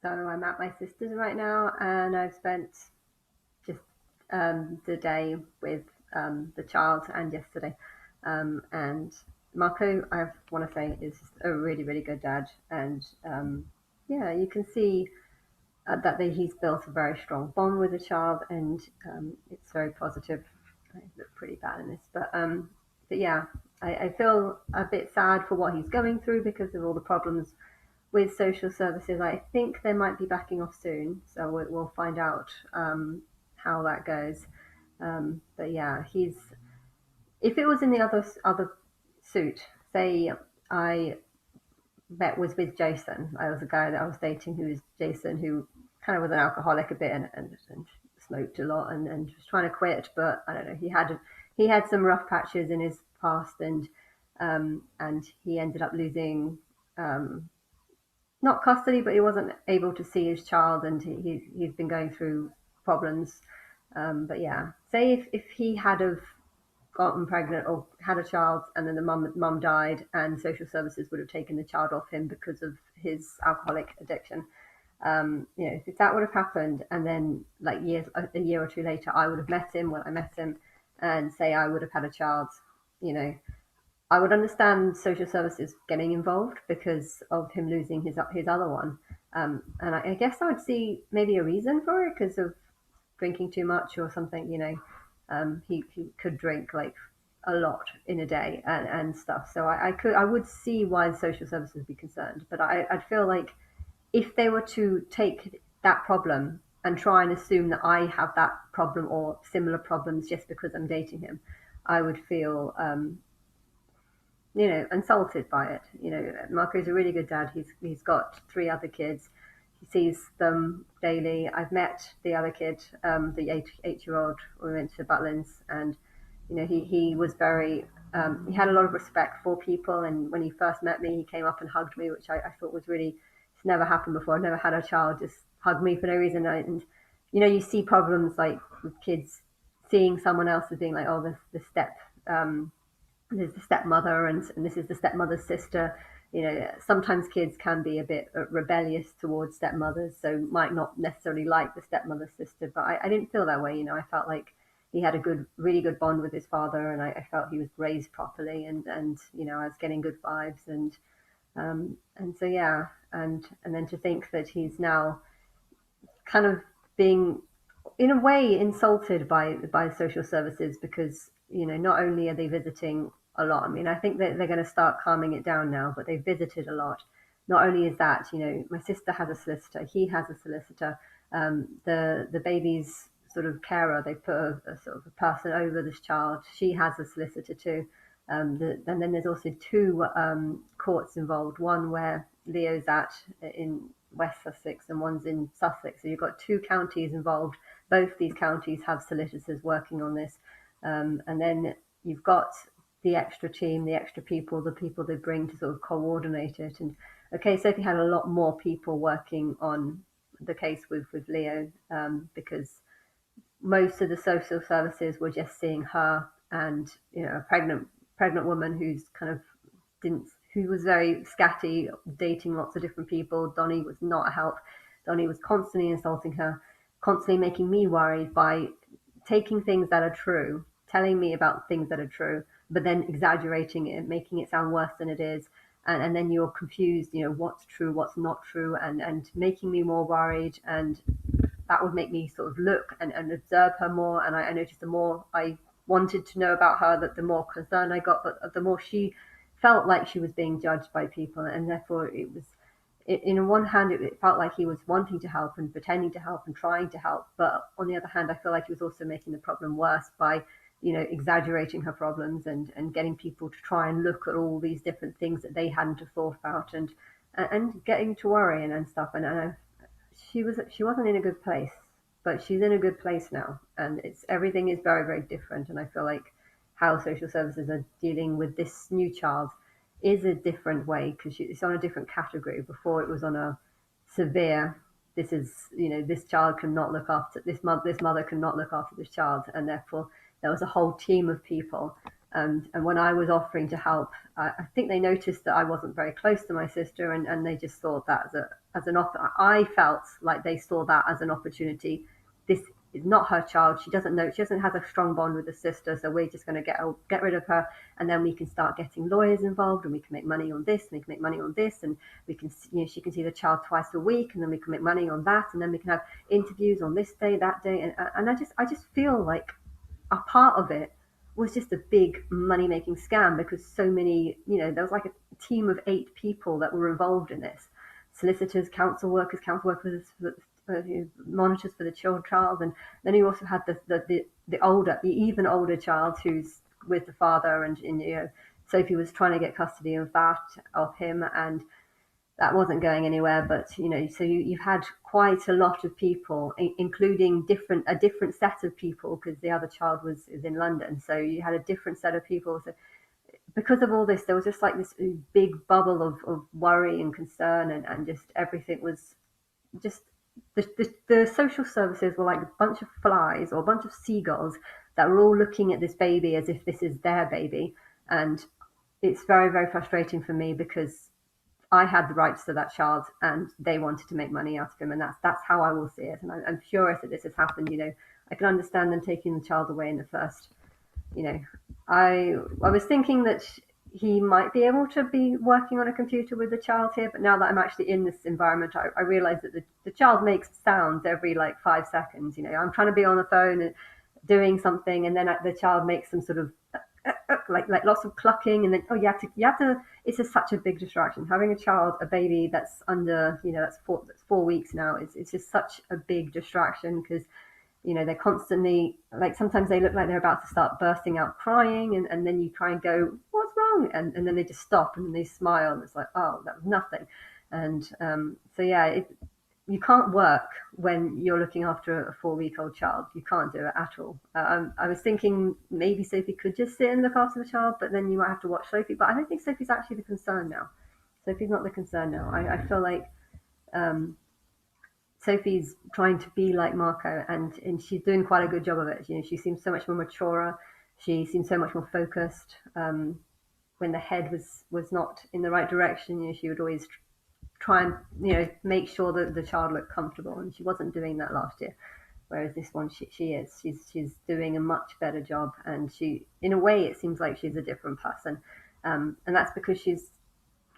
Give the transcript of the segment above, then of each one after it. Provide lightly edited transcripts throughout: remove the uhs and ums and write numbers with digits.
So I'm at my sister's right now, and I've spent just the day with the child and yesterday. And Marco, I want to say, is a really, really good dad. And yeah, you can see he's built a very strong bond with the child, and it's very positive. I look pretty bad in this, but yeah, I feel a bit sad for what he's going through because of all the problems with social services. I think they might be backing off soon, so we'll find out how that goes. But yeah, he's if it was in the other suit, say I was with Jason. I was a guy that I was dating who was Jason, who kind of was an alcoholic a bit and smoked a lot and was trying to quit, but I don't know. He had some rough patches in his past, and he ended up losing um, not custody, but he wasn't able to see his child, and he's been going through problems. But yeah, say if he had have gotten pregnant or had a child, and then the mum died, and social services would have taken the child off him because of his alcoholic addiction. If that would have happened, and then like a year or two later, I would have met him when I met him, and say I would have had a child, you know, I would understand social services getting involved because of him losing his other one, and I guess I would see maybe a reason for it because of drinking too much or something. He could drink like a lot in a day and stuff. So I would see why social services would be concerned, but I'd feel like if they were to take that problem and try and assume that I have that problem or similar problems just because I'm dating him, I would feel insulted by it. Marco's a really good dad. He's got three other kids. He sees them daily. I've met the other kid, the eight-year old. We went to Butlins, and he was very. He had a lot of respect for people, and when he first met me, he came up and hugged me, which I thought was really. It's never happened before. I've never had a child just hug me for no reason, and you see problems like with kids seeing someone else as being like, oh, the step there's the stepmother and this is the stepmother's sister. Sometimes kids can be a bit rebellious towards stepmothers, so might not necessarily like the stepmother's sister, but I didn't feel that way. I felt like he had a really good bond with his father, and I felt he was raised properly, and I was getting good vibes, and so yeah, and then to think that he's now kind of being in a way insulted by social services because not only are they visiting a lot. I mean, I think that they're going to start calming it down now, but they've visited a lot. Not only is that, my sister has a solicitor, he has a solicitor. The baby's sort of carer, they put a sort of a person over this child, she has a solicitor too. And then there's also two courts involved, one where Leo's at in West Sussex and one's in Sussex. So you've got two counties involved. Both these counties have solicitors working on this. And then you've got the extra team, the extra people, the people they bring to sort of coordinate it. And okay, Sophie had a lot more people working on the case with Leo, because most of the social services were just seeing her and a pregnant woman who's kind of didn't who was very scatty, dating lots of different people. Donnie was not a help. Donnie was constantly insulting her, constantly making me worried by taking things that are true, telling me about things that are true, but then exaggerating it, making it sound worse than it is. And then you're confused, what's true, what's not true, and making me more worried. And that would make me sort of look and observe her more. And I noticed the more I wanted to know about her, that the more concerned I got, but the more she felt like she was being judged by people. And therefore in one hand, it felt like he was wanting to help and pretending to help and trying to help. But on the other hand, I feel like he was also making the problem worse by, exaggerating her problems and getting people to try and look at all these different things that they hadn't thought about and getting to worry and stuff. And she wasn't in a good place, but she's in a good place now, and it's everything is very, very different. And I feel like how social services are dealing with this new child is a different way because it's on a different category. Before it was on a severe. This is this child cannot look after this mother cannot look after this child, and therefore there was a whole team of people And when I was offering to help, I think they noticed that I wasn't very close to my sister, and they just saw that as an offer. I felt like they saw that as an opportunity. This is not her child. She doesn't know. She doesn't have a strong bond with the sister, so we're just going to get rid of her, and then we can start getting lawyers involved, and we can make money on this, and we can make money on this, and we can, she can see the child twice a week, and then we can make money on that, and then we can have interviews on this day, that day, and I just feel like a part of it was just a big money making scam, because so many, there was like a team of 8 people that were involved in this: solicitors, council workers, monitors for the child, and then you also had the even older child who's with the father, and Sophie was trying to get custody of him, and that wasn't going anywhere. But so you've had quite a lot of people, including a different set of people, because the other child is in London. So you had a different set of people. So because of all this, there was just like this big bubble of worry and concern, and just everything was just the social services were like a bunch of flies or a bunch of seagulls that were all looking at this baby as if this is their baby. And it's very, very frustrating for me, because I had the rights to that child, and they wanted to make money out of him, and that's how I will see it. And I'm furious that this has happened. I can understand them taking the child away in the first. You know, I was thinking that he might be able to be working on a computer with the child here, but now that I'm actually in this environment, I realize that the child makes sounds every like 5 seconds. I'm trying to be on the phone and doing something, and then the child makes some sort of like lots of clucking, and then you have to. It's just such a big distraction. Having a baby that's under, that's 4 weeks now. It's just such a big distraction, because they're constantly, like, sometimes they look like they're about to start bursting out crying, and then you try and go, what's wrong, and then they just stop, and then they smile, and it's like, oh, that was nothing. And so yeah, you can't work when you're looking after a 4-week-old child. You can't do it at all. I was thinking maybe Sophie could just sit and look after the child, but then you might have to watch Sophie. But I don't think Sophie's actually the concern now. Sophie's not the concern now. I feel like um, Sophie's trying to be like Marco, and she's doing quite a good job of it. She seems so much more mature. She seems so much more focused. When the head was not in the right direction, she would always try and make sure that the child looked comfortable, and she wasn't doing that last year. Whereas this one, she is. She's doing a much better job, and she, in a way, it seems like she's a different person, and that's because she's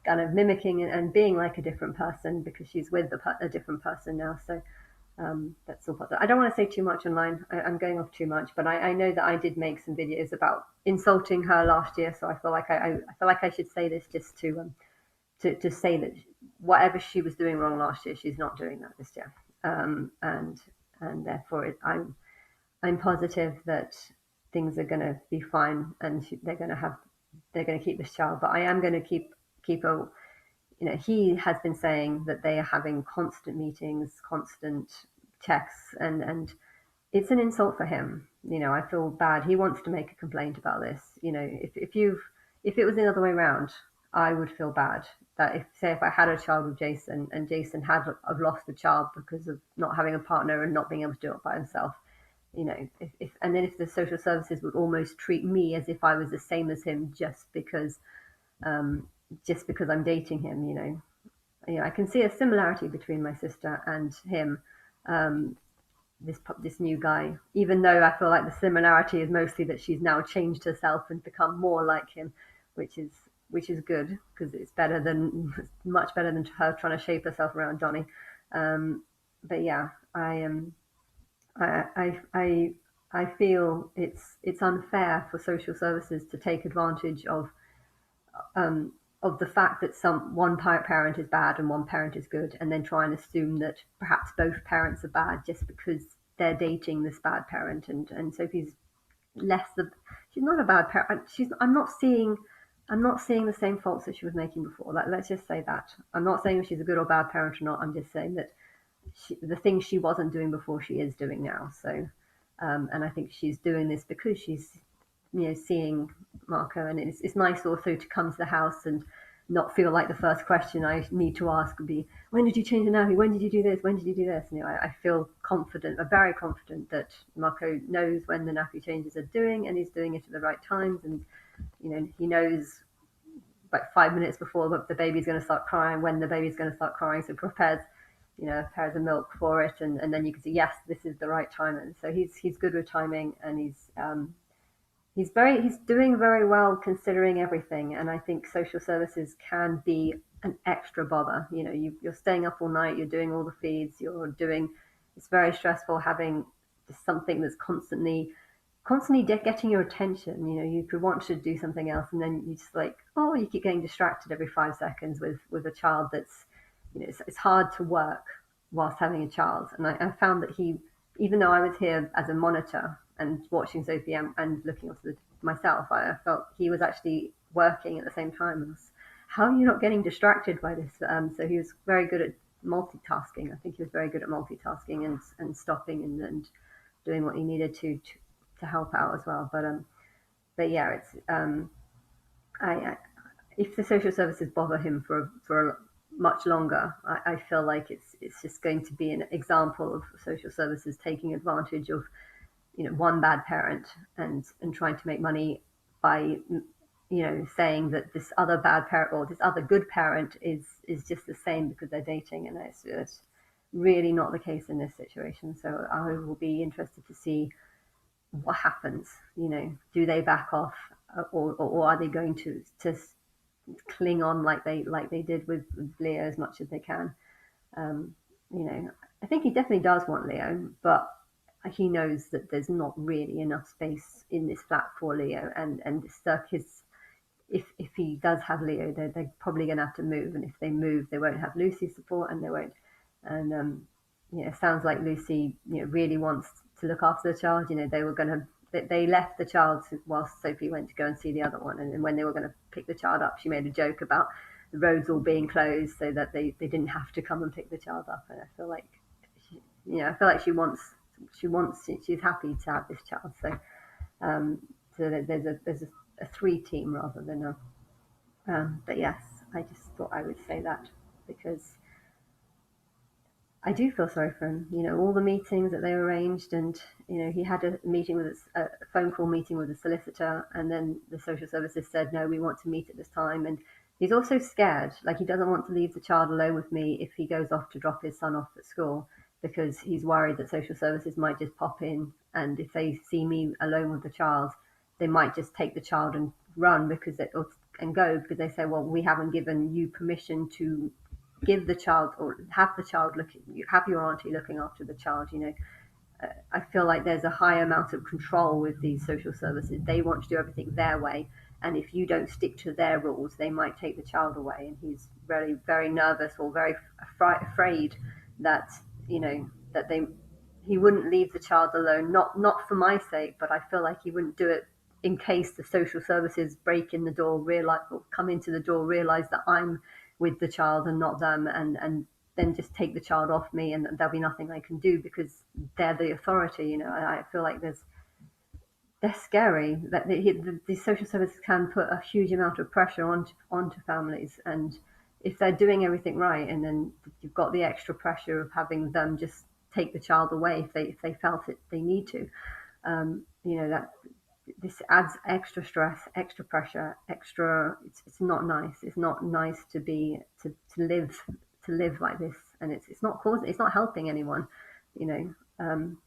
kind of mimicking and being like a different person, because she's with a different person now. So that's all positive. I don't want to say too much online. I'm going off too much, but I know that I did make some videos about insulting her last year, so I feel like I feel like I should say this, just to say that whatever she was doing wrong last year, she's not doing that this year, and therefore I'm positive that things are going to be fine, and they're going to keep this child. But I am going to keep a. He has been saying that they are having constant meetings, constant texts, and it's an insult for him. I feel bad. He wants to make a complaint about this. If it was the other way around, I would feel bad that if I had a child with Jason, and Jason had lost a child because of not having a partner and not being able to do it by himself, if the social services would almost treat me as if I was the same as him, just because I'm dating him. I can see a similarity between my sister and him. This new guy, even though I feel like the similarity is mostly that she's now changed herself and become more like him, which is good, because it's much better than her trying to shape herself around Johnny. But yeah, I feel it's unfair for social services to take advantage of the fact that one parent is bad and one parent is good, and then try and assume that perhaps both parents are bad just because they're dating this bad parent. And Sophie's she's not a bad parent. I'm not seeing the same faults that she was making before. Let's just say that. I'm not saying if she's a good or bad parent or not. I'm just saying that the things she wasn't doing before, she is doing now. So, and I think she's doing this because she's seeing Marco, and it's nice also to come to the house and not feel like the first question I need to ask would be, when did you change the nappy? When did you do this? When did you do this? You know, I feel confident, I'm very confident that Marco knows when the nappy changes are doing, and he's doing it at the right times. And, you know, he knows like 5 minutes before the baby's going to start crying, when the baby's going to start crying, so prepares, you know, prepares the milk for it, and then you can see, yes, this is the right time. And so he's good with timing, and he's doing very well considering everything. And I think social services can be an extra bother. You know, you're staying up all night, you're doing all the feeds, you're doing, it's very stressful having something that's constantly getting your attention. You know, you could want to do something else, and then you just like, oh, you keep getting distracted every 5 seconds with a child that's, you know, it's hard to work whilst having a child. And I found that he, even though I was here as a monitor and watching Sophie and looking after myself, I felt he was actually working at the same time. And was, how are you not getting distracted by this? So he was very good at multitasking. I think he was very good at multitasking and stopping and doing what he needed to help out as well. But yeah, it's I if the social services bother him for much longer, I feel like it's just going to be an example of social services taking advantage of, you know, one bad parent and trying to make money by, you know, saying that this other bad parent or this other good parent is just the same because they're dating. And it's really not the case in this situation. So I will be interested to see what happens. You know, do they back off, or are they going to cling on like they did with Leo as much as they can? Um, you know, I think he definitely does want Leo, but he knows that there's not really enough space in this flat for Leo, and stuck his. If he does have Leo, they're probably going to have to move, and if they move, they won't have Lucy's support, and they won't. And you know, it sounds like Lucy, you know, really wants to look after the child. You know, they were going to. They left the child whilst Sophie went to go and see the other one, and when they were going to pick the child up, she made a joke about the roads all being closed so that they didn't have to come and pick the child up. And I feel like, you know, I feel like she's happy to have this child. So um, so there's a three team rather than a. But yes, I just thought I would say that because I do feel sorry for him. You know, all the meetings that they arranged, and you know, he had a meeting with a phone call meeting with a solicitor, and then the social services said, no, we want to meet at this time. And he's also scared, like he doesn't want to leave the child alone with me if he goes off to drop his son off at school, because he's worried that social services might just pop in, and if they see me alone with the child, they might just take the child and run and go because they say, well, we haven't given you permission to give the child or have the child looking, have your auntie looking after the child. You know, I feel like there's a high amount of control with these social services. They want to do everything their way, and if you don't stick to their rules, they might take the child away. And he's very, very nervous or very afraid that, you know, that he wouldn't leave the child alone. Not for my sake, but I feel like he wouldn't do it in case the social services break in the door, realize or come into the door, realize that I'm with the child and not them, and then just take the child off me, and there'll be nothing I can do because they're the authority. You know, I feel like they're scary. That the social services can put a huge amount of pressure onto families, and if they're doing everything right, and then you've got the extra pressure of having them just take the child away if they felt it they need to. You know, that this adds extra stress, extra pressure, extra. It's not nice. It's not nice to be to live like this, and it's not helping anyone. You know,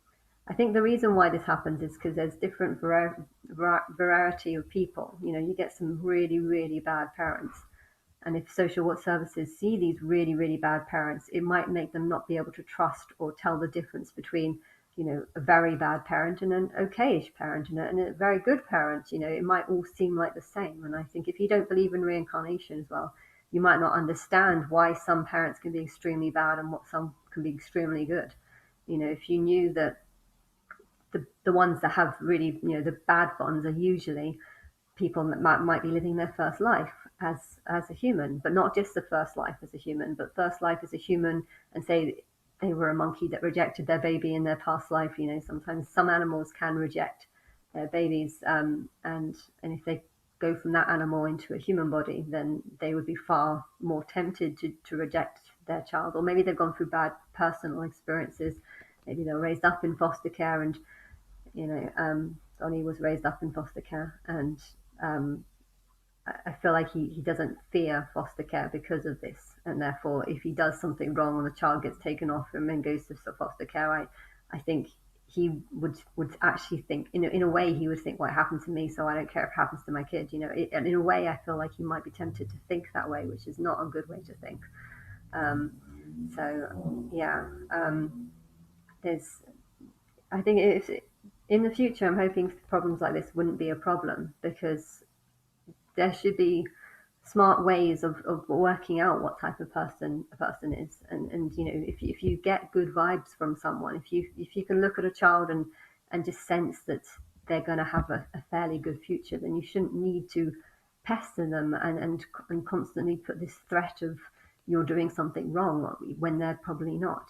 I think the reason why this happens is because there's different variety of people. You know, you get some really bad parents, and if social work services see these really bad parents, it might make them not be able to trust or tell the difference between, you know, a very bad parent and an okayish parent and a very good parent. You know, it might all seem like the same. And I think if you don't believe in reincarnation as well, you might not understand why some parents can be extremely bad and what some can be extremely good. You know, if you knew that the ones that have really, you know, the bad ones are usually people that might be living their first life as a human, but not just the first life as a human, but first life as a human, and say they were a monkey that rejected their baby in their past life. You know, sometimes some animals can reject their babies, and if they go from that animal into a human body, then they would be far more tempted to reject their child. Or maybe they've gone through bad personal experiences. Maybe they were raised up in foster care, and Donnie was raised up in foster care, and um, I feel like he doesn't fear foster care because of this, and therefore, if he does something wrong and the child gets taken off him and goes to foster care, I think he would actually think, in a way, he would think, what happened to me, so I don't care if it happens to my kid. And in a way, I feel like he might be tempted to think that way, which is not a good way to think. Um, so yeah, there's I think if in the future, I'm hoping problems like this wouldn't be a problem, because there should be smart ways of working out what type of person a person is. And if you get good vibes from someone, if you can look at a child and just sense that they're going to have a fairly good future, then you shouldn't need to pester them and constantly put this threat of you're doing something wrong when they're probably not.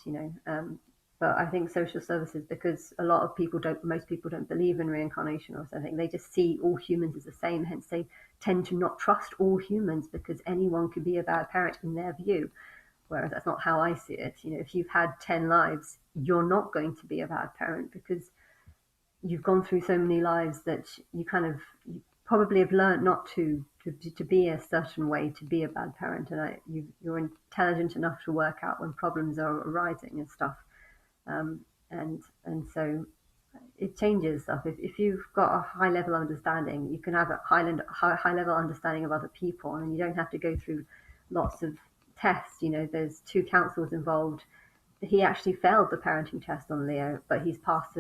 But I think social services, because most people don't believe in reincarnation or something, they just see all humans as the same. Hence, they tend to not trust all humans, because anyone could be a bad parent in their view. Whereas that's not how I see it. If you've had 10 lives, you're not going to be a bad parent, because you've gone through so many lives that you probably have learned not to be a certain way to be a bad parent. And you're intelligent enough to work out when problems are arising and stuff. And so it changes stuff. If you've got a high level understanding, you can have a high level understanding of other people, and you don't have to go through lots of tests. There's two counsels involved. He actually failed the parenting test on Leo, but he's passed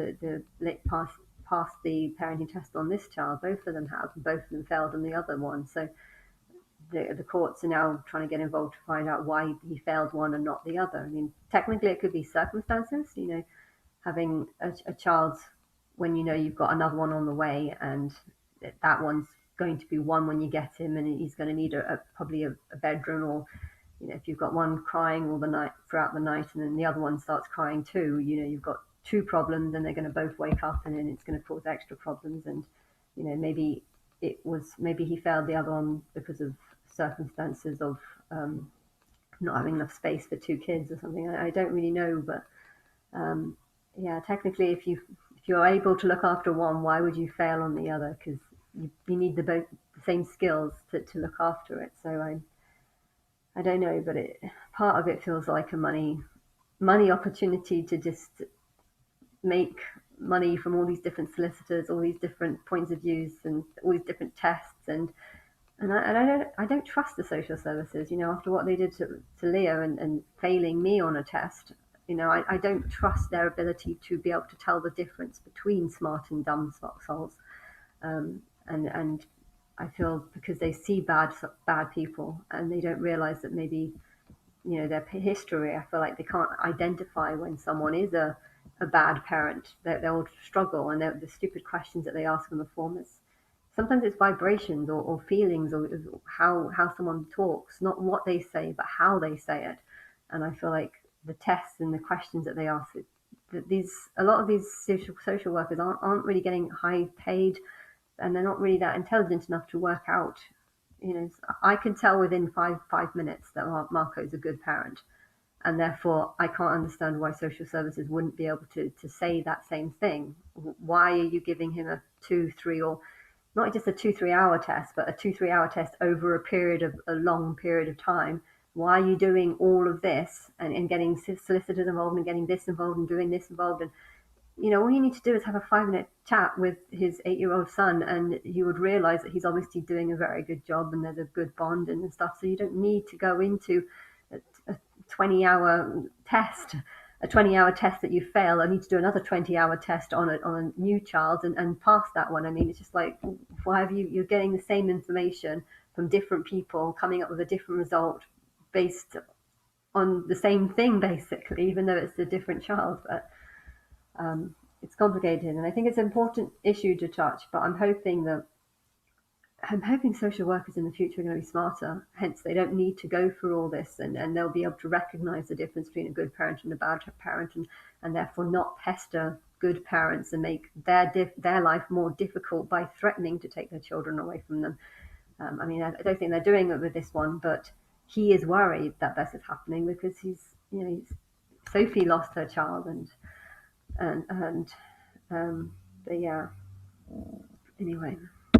passed the parenting test on this child. Both of them have, and both of them failed on the other one. So the courts are now trying to get involved to find out why he failed one and not the other. I mean, technically, it could be circumstances. Having a child when you've got another one on the way, and that one's going to be one when you get him, and he's going to need probably a bedroom. Or if you've got one crying all the night throughout the night, and then the other one starts crying too, you've got two problems, and they're going to both wake up, and then it's going to cause extra problems. And maybe he failed the other one because of circumstances of not having enough space for two kids or something. I don't really know, but yeah, technically, if you're able to look after one, why would you fail on the other? Because you need the same skills to look after it. So I don't know, but part of it feels like a money opportunity to just make money from all these different solicitors, all these different points of views, and all these different tests. And I don't trust the social services. After what they did to Leo and failing me on a test, I don't trust their ability to be able to tell the difference between smart and dumb souls. And I feel, because they see bad people, and they don't realize that maybe their history. I feel like they can't identify when someone is a bad parent. They'll struggle, and the stupid questions that they ask on the form is sometimes it's vibrations or feelings, or how someone talks, not what they say, but how they say it. And I feel like the tests and the questions that they ask, a lot of these social workers aren't really getting high paid, and they're not really that intelligent enough to work out. I can tell within five minutes that Marco's a good parent, and therefore I can't understand why social services wouldn't be able to say that same thing. Why are you giving him a 2-3, or not just a 2-3 hour test, but a 2-3 hour test over a long period of time? Why are you doing all of this and getting solicitors involved and getting this involved and doing this involved? And all you need to do is have a 5-minute chat with his 8-year-old son, and you would realize that he's obviously doing a very good job, and there's a good bond and stuff. So you don't need to go into a 20-hour test, that you fail. I need to do another 20-hour test on a new child and pass that one. I mean, it's just like, why have you're getting the same information from different people, coming up with a different result based on the same thing, basically, even though it's a different child. But it's complicated, and I think it's an important issue to touch. But I'm hoping social workers in the future are going to be smarter. Hence, they don't need to go through all this, and they'll be able to recognize the difference between a good parent and a bad parent, and therefore not pester good parents and make their life more difficult by threatening to take their children away from them. I mean, I don't think they're doing it with this one, but he is worried that this is happening because Sophie lost her child, and but yeah. Anyway.